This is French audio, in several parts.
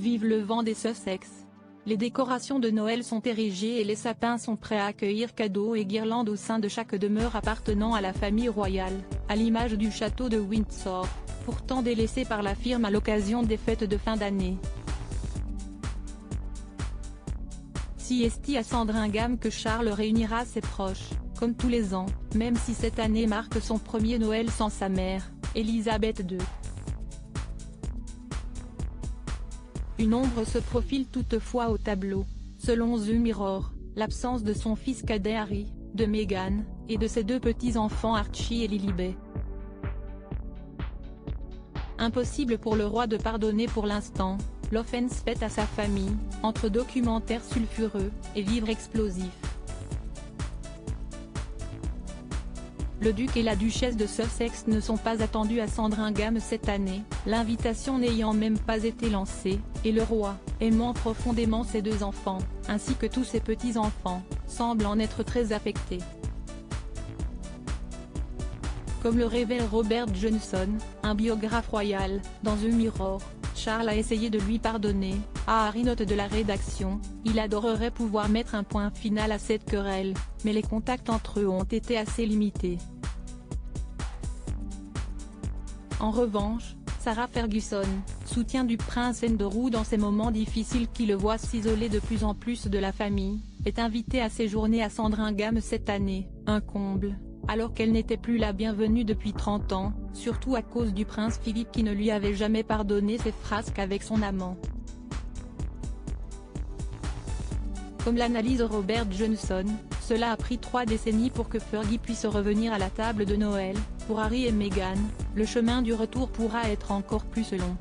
Vive le vent des Sussex. Les décorations de Noël sont érigées et les sapins sont prêts à accueillir cadeaux et guirlandes au sein de chaque demeure appartenant à la famille royale, à l'image du château de Windsor, pourtant délaissé par la firme à l'occasion des fêtes de fin d'année. C'est à Sandringham que Charles réunira ses proches, comme tous les ans, même si cette année marque son premier Noël sans sa mère, Elisabeth II. Une ombre se profile toutefois au tableau. Selon The Mirror, l'absence de son fils cadet Harry, de Meghan, et de ses deux petits-enfants Archie et Lilibet. Impossible pour le roi de pardonner pour l'instant, l'offense faite à sa famille, entre documentaires sulfureux, et vivres explosifs. Le duc et la duchesse de Sussex ne sont pas attendus à Sandringham cette année, l'invitation n'ayant même pas été lancée, et le roi, aimant profondément ses deux enfants, ainsi que tous ses petits-enfants, semble en être très affecté. Comme le révèle Robert Johnson, un biographe royal, dans The Mirror, Charles a essayé de lui pardonner. À Harry, note de la rédaction, il adorerait pouvoir mettre un point final à cette querelle, mais les contacts entre eux ont été assez limités. En revanche, Sarah Ferguson, soutien du prince Andrew dans ces moments difficiles qui le voient s'isoler de plus en plus de la famille, est invitée à séjourner à Sandringham cette année, un comble, alors qu'elle n'était plus la bienvenue depuis 30 ans, surtout à cause du prince Philippe qui ne lui avait jamais pardonné ses frasques avec son amant. Comme l'analyse Robert Johnson, cela a pris 3 décennies pour que Fergie puisse revenir à la table de Noël. Pour Harry et Meghan, le chemin du retour pourra être encore plus long.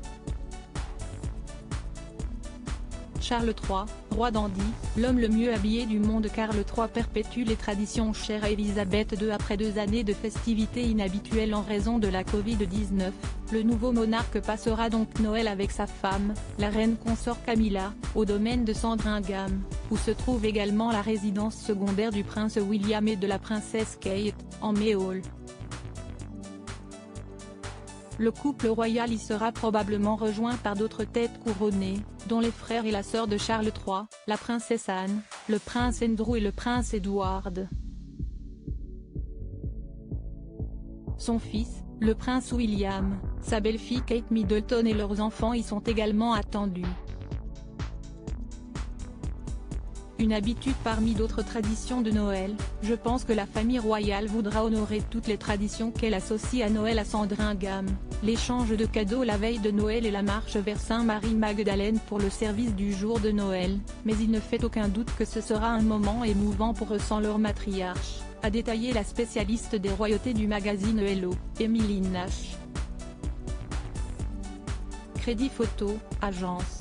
Charles III, roi dandy, l'homme le mieux habillé du monde. Karl III perpétue les traditions chères à Elisabeth II après 2 années de festivités inhabituelles en raison de la Covid-19. Le nouveau monarque passera donc Noël avec sa femme, la reine consort Camilla, au domaine de Sandringham, où se trouve également la résidence secondaire du prince William et de la princesse Kate, en Mayhall. Le couple royal y sera probablement rejoint par d'autres têtes couronnées, dont les frères et la sœur de Charles III, la princesse Anne, le prince Andrew et le prince Edward. Son fils, le prince William, sa belle-fille Kate Middleton et leurs enfants y sont également attendus. Une habitude parmi d'autres traditions de Noël, je pense que la famille royale voudra honorer toutes les traditions qu'elle associe à Noël à Sandringham, l'échange de cadeaux la veille de Noël et la marche vers Saint-Marie-Magdalène pour le service du jour de Noël, mais il ne fait aucun doute que ce sera un moment émouvant pour eux sans leur matriarche, a détaillé la spécialiste des royautés du magazine Hello, Emily Nash. Crédit photo, agence.